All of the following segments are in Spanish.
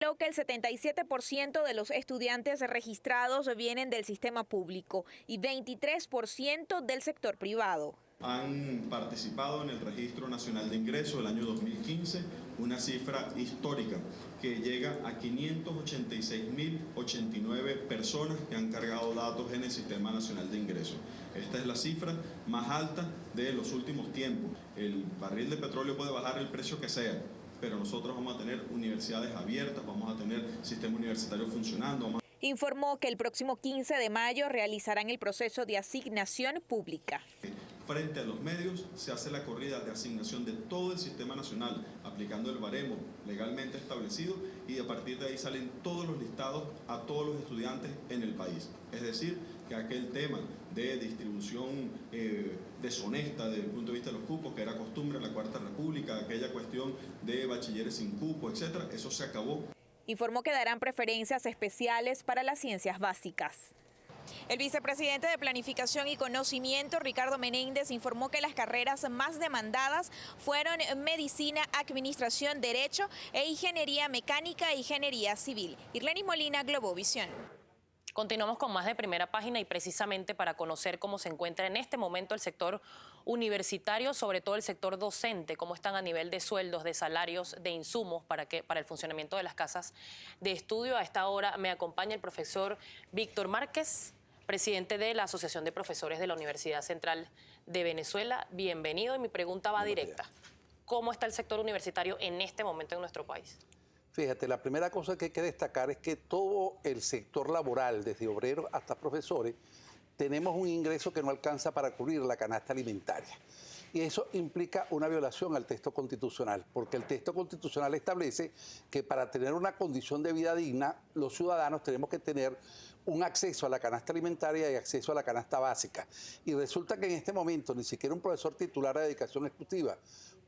Que el 77% de los estudiantes registrados vienen del sistema público y 23% del sector privado. Han participado en el Registro Nacional de Ingresos del año 2015, una cifra histórica que llega a 586.089 personas que han cargado datos en el Sistema Nacional de Ingresos. Esta es la cifra más alta de los últimos tiempos. El barril de petróleo puede bajar el precio que sea, pero nosotros vamos a tener universidades abiertas, vamos a tener sistema universitario funcionando. Informó que el próximo 15 de mayo realizarán el proceso de asignación pública. Frente a los medios se hace la corrida de asignación de todo el sistema nacional, aplicando el baremo legalmente establecido, y a partir de ahí salen todos los listados a todos los estudiantes en el país. Es decir, que aquel tema de distribución deshonesta desde el punto de vista de los cupos, que era costumbre en la Cuarta República, aquella cuestión de bachilleres sin cupo, etcétera, eso se acabó. Informó que darán preferencias especiales para las ciencias básicas. El vicepresidente de Planificación y Conocimiento, Ricardo Menéndez, informó que las carreras más demandadas fueron Medicina, Administración, Derecho e Ingeniería Mecánica e Ingeniería Civil. Irlenis Molina, Globovisión. Continuamos con más de Primera Página y precisamente para conocer cómo se encuentra en este momento el sector universitario, sobre todo el sector docente, cómo están a nivel de sueldos, de salarios, de insumos para el funcionamiento de las casas de estudio. A esta hora me acompaña el profesor Víctor Márquez, presidente de la Asociación de Profesores de la Universidad Central de Venezuela. Bienvenido, y mi pregunta va directa. ¿Cómo está el sector universitario en este momento en nuestro país? Fíjate, la primera cosa que hay que destacar es que todo el sector laboral, desde obreros hasta profesores, tenemos un ingreso que no alcanza para cubrir la canasta alimentaria. Y eso implica una violación al texto constitucional, porque el texto constitucional establece que para tener una condición de vida digna, los ciudadanos tenemos que tener un acceso a la canasta alimentaria y acceso a la canasta básica. Y resulta que en este momento ni siquiera un profesor titular de dedicación exclusiva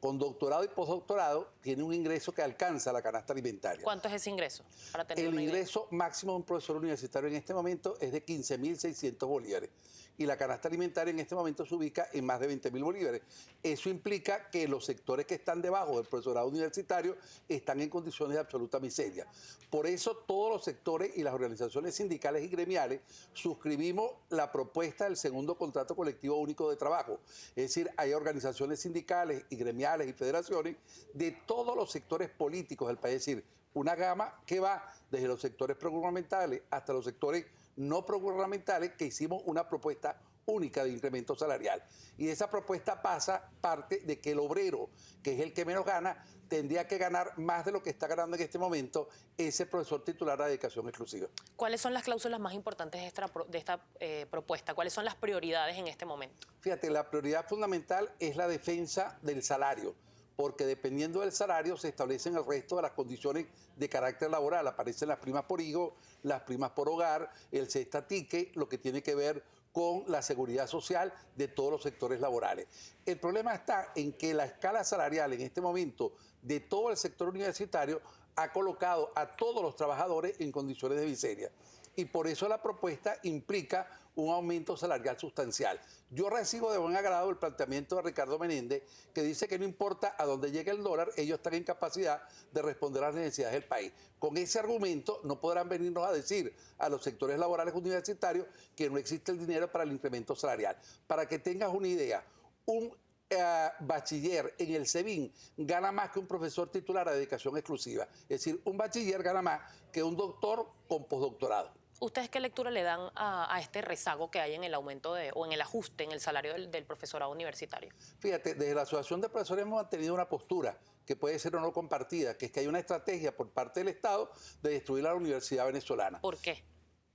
con doctorado y postdoctorado tiene un ingreso que alcanza la canasta alimentaria. ¿Cuánto es ese ingreso? Para tener el ingreso máximo de un profesor universitario en este momento es de 15.600 bolívares. Y la canasta alimentaria en este momento se ubica en más de 20.000 bolívares. Eso implica que los sectores que están debajo del profesorado universitario están en condiciones de absoluta miseria. Por eso todos los sectores y las organizaciones sindicales y gremiales suscribimos la propuesta del segundo contrato colectivo único de trabajo. Es decir, hay organizaciones sindicales y gremiales y federaciones de todos los sectores políticos del país. Es decir, una gama que va desde los sectores progubernamentales hasta los sectores no progubernamentales, que hicimos una propuesta única de incremento salarial. Y esa propuesta parte de que el obrero, que es el que menos gana, tendría que ganar más de lo que está ganando en este momento ese profesor titular de dedicación exclusiva. ¿Cuáles son las cláusulas más importantes de esta propuesta? ¿Cuáles son las prioridades en este momento? Fíjate, la prioridad fundamental es la defensa del salario, porque dependiendo del salario se establecen el resto de las condiciones de carácter laboral. Aparecen las primas por hijo, las primas por hogar, el cesta ticket, lo que tiene que ver con la seguridad social de todos los sectores laborales. El problema está en que la escala salarial en este momento de todo el sector universitario ha colocado a todos los trabajadores en condiciones de miseria. Y por eso la propuesta implica un aumento salarial sustancial. Yo recibo de buen agrado el planteamiento de Ricardo Menéndez, que dice que no importa a dónde llegue el dólar, ellos están en capacidad de responder a las necesidades del país. Con ese argumento no podrán venirnos a decir a los sectores laborales universitarios que no existe el dinero para el incremento salarial. Para que tengas una idea, un bachiller en el SEBIN gana más que un profesor titular de dedicación exclusiva. Es decir, un bachiller gana más que un doctor con postdoctorado. ¿Ustedes qué lectura le dan a este rezago que hay en el aumento o en el ajuste en el salario del profesorado universitario? Fíjate, desde la Asociación de Profesores hemos mantenido una postura que puede ser o no compartida, que es que hay una estrategia por parte del Estado de destruir la universidad venezolana. ¿Por qué?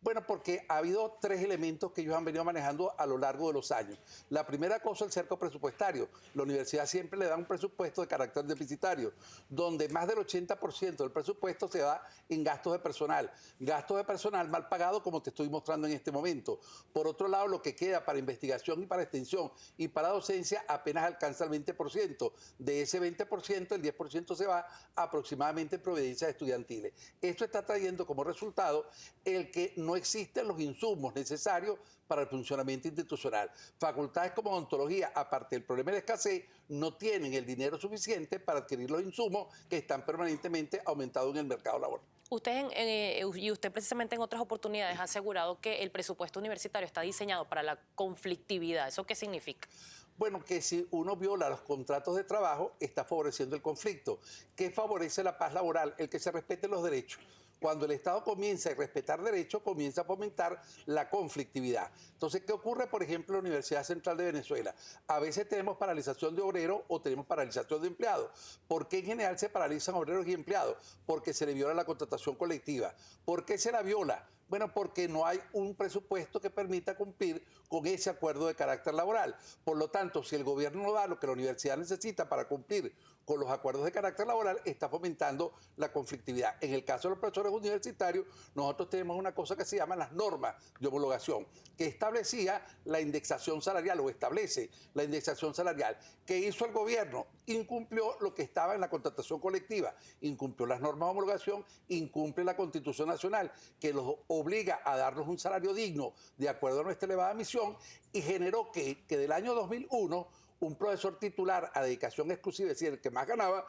Bueno, porque ha habido tres elementos que ellos han venido manejando a lo largo de los años. La primera cosa, el cerco presupuestario. La universidad siempre le da un presupuesto de carácter deficitario, donde más del 80% del presupuesto se da en gastos de personal. Gastos de personal mal pagados, como te estoy mostrando en este momento. Por otro lado, lo que queda para investigación y para extensión y para docencia apenas alcanza el 20%. De ese 20%, el 10% se va aproximadamente en providencias estudiantiles. Esto está trayendo como resultado el que no existen los insumos necesarios para el funcionamiento institucional. Facultades como odontología, aparte del problema de escasez, no tienen el dinero suficiente para adquirir los insumos que están permanentemente aumentados en el mercado laboral. Y usted precisamente en otras oportunidades ha asegurado que el presupuesto universitario está diseñado para la conflictividad. ¿Eso qué significa? Bueno, que si uno viola los contratos de trabajo, está favoreciendo el conflicto. ¿Qué favorece la paz laboral? El que se respeten los derechos. Cuando el Estado comienza a respetar derechos, comienza a fomentar la conflictividad. Entonces, ¿qué ocurre, por ejemplo, en la Universidad Central de Venezuela? A veces tenemos paralización de obreros o tenemos paralización de empleados. ¿Por qué en general se paralizan obreros y empleados? Porque se le viola la contratación colectiva. ¿Por qué se la viola? Bueno, porque no hay un presupuesto que permita cumplir con ese acuerdo de carácter laboral. Por lo tanto, si el gobierno no da lo que la universidad necesita para cumplir con los acuerdos de carácter laboral, está fomentando la conflictividad. En el caso de los profesores universitarios, nosotros tenemos una cosa que se llama las normas de homologación, que establecía la indexación salarial, o establece la indexación salarial. ¿Qué hizo el gobierno? Incumplió lo que estaba en la contratación colectiva, incumplió las normas de homologación, incumple la Constitución Nacional, que los obliga a darnos un salario digno de acuerdo a nuestra elevada misión, y generó que del año 2001 un profesor titular a dedicación exclusiva, es decir, el que más ganaba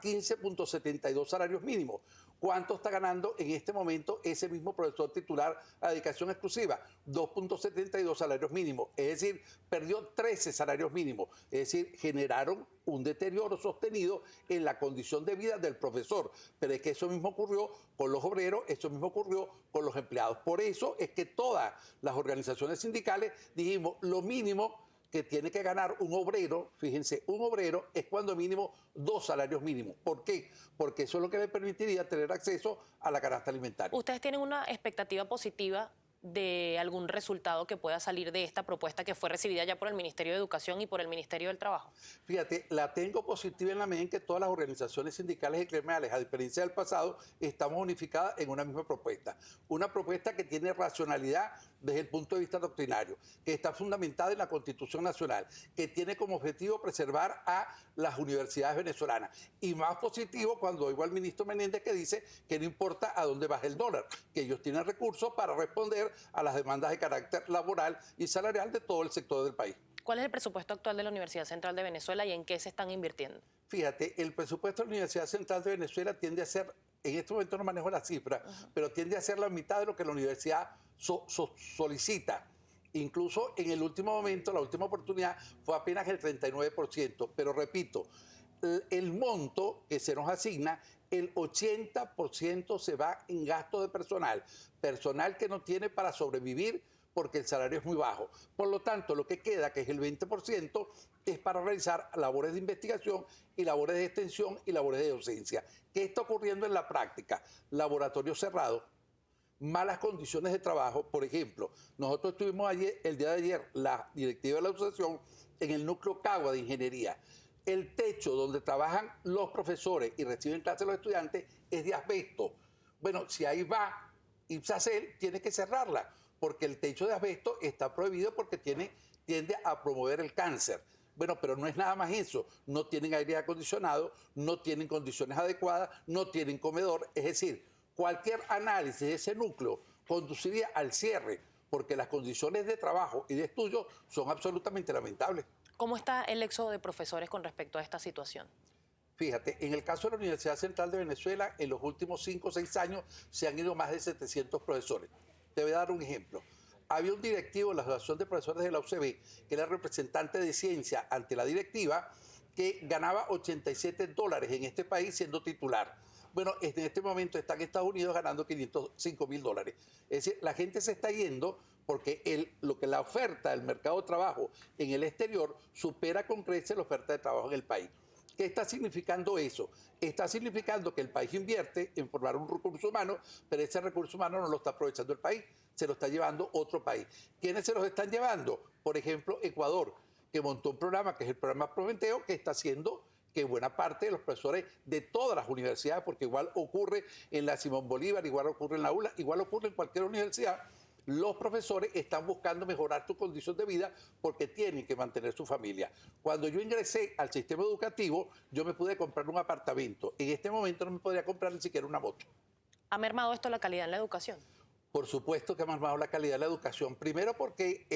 15.72 salarios mínimos. ¿Cuánto está ganando en este momento ese mismo profesor titular a dedicación exclusiva? 2.72 salarios mínimos, es decir, perdió 13 salarios mínimos, es decir, generaron un deterioro sostenido en la condición de vida del profesor. Pero es que eso mismo ocurrió con los obreros, eso mismo ocurrió con los empleados. Por eso es que todas las organizaciones sindicales dijimos lo mínimo que tiene que ganar un obrero, fíjense, un obrero es cuando mínimo 2 salarios mínimos. ¿Por qué? Porque eso es lo que le permitiría tener acceso a la canasta alimentaria. ¿Ustedes tienen una expectativa positiva de algún resultado que pueda salir de esta propuesta que fue recibida ya por el Ministerio de Educación y por el Ministerio del Trabajo? Fíjate, la tengo positiva en la medida en que todas las organizaciones sindicales y gremiales, a diferencia del pasado, estamos unificadas en una misma propuesta. Una propuesta que tiene racionalidad desde el punto de vista doctrinario, que está fundamentada en la Constitución Nacional, que tiene como objetivo preservar a las universidades venezolanas. Y más positivo cuando oigo al ministro Menéndez que dice que no importa a dónde baje el dólar, que ellos tienen recursos para responder a las demandas de carácter laboral y salarial de todo el sector del país. ¿Cuál es el presupuesto actual de la Universidad Central de Venezuela y en qué se están invirtiendo? Fíjate, el presupuesto de la Universidad Central de Venezuela tiende a ser, en este momento no manejo la cifra, pero tiende a ser la mitad de lo que la universidad solicita. Incluso en el último momento, la última oportunidad, fue apenas el 39%. Pero repito, el monto que se nos asigna, el 80% se va en gasto de personal. Personal que no tiene para sobrevivir porque el salario es muy bajo. Por lo tanto, lo que queda, que es el 20%, es para realizar labores de investigación y labores de extensión y labores de docencia. ¿Qué está ocurriendo en la práctica? Laboratorios cerrados, malas condiciones de trabajo. Por ejemplo, nosotros estuvimos ayer, el día de ayer, la directiva de la asociación, en el núcleo Cagua de Ingeniería. El techo donde trabajan los profesores y reciben clases los estudiantes es de asbesto. Bueno, si ahí va IPSACEL, tiene que cerrarla, porque el techo de asbesto está prohibido porque tiende a promover el cáncer. Bueno, pero no es nada más eso. No tienen aire acondicionado, no tienen condiciones adecuadas, no tienen comedor. Es decir, cualquier análisis de ese núcleo conduciría al cierre, porque las condiciones de trabajo y de estudio son absolutamente lamentables. ¿Cómo está el éxodo de profesores con respecto a esta situación? Fíjate, en el caso de la Universidad Central de Venezuela, en los últimos 5 o 6 años se han ido más de 700 profesores. Te voy a dar un ejemplo. Había un directivo de la Asociación de Profesores de la UCB, que era representante de ciencia ante la directiva, que ganaba $87 en este país siendo titular. Bueno, en este momento está en Estados Unidos ganando $505.000. Es decir, la gente se está yendo porque lo que la oferta del mercado de trabajo en el exterior supera con creces la oferta de trabajo en el país. ¿Qué está significando eso? Está significando que el país invierte en formar un recurso humano, pero ese recurso humano no lo está aprovechando el país, se lo está llevando otro país. ¿Quiénes se los están llevando? Por ejemplo, Ecuador, que montó un programa que es el programa Prometeo, que está haciendo que buena parte de los profesores de todas las universidades, porque igual ocurre en la Simón Bolívar, igual ocurre en la ULA, igual ocurre en cualquier universidad, los profesores están buscando mejorar su condición de vida porque tienen que mantener su familia. Cuando yo ingresé al sistema educativo, yo me pude comprar un apartamento. En este momento no me podría comprar ni siquiera una moto. ¿Ha mermado esto la calidad en la educación? Por supuesto que ha mermado la calidad de la educación. Primero porque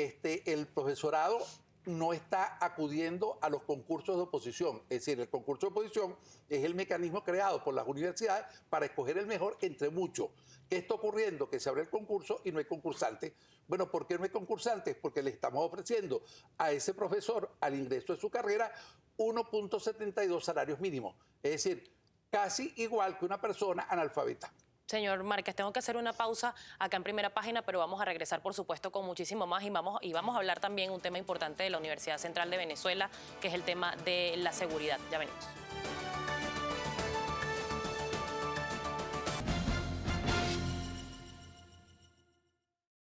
el profesorado no está acudiendo a los concursos de oposición. Es decir, el concurso de oposición es el mecanismo creado por las universidades para escoger el mejor entre muchos. ¿Qué está ocurriendo? Que se abre el concurso y no hay concursantes. Bueno, ¿por qué no hay concursantes? Porque le estamos ofreciendo a ese profesor, al ingreso de su carrera, 1.72 salarios mínimos. Es decir, casi igual que una persona analfabeta. Señor Márquez, tengo que hacer una pausa acá en Primera Página, pero vamos a regresar, por supuesto, con muchísimo más y vamos a hablar también un tema importante de la Universidad Central de Venezuela, que es el tema de la seguridad. Ya venimos.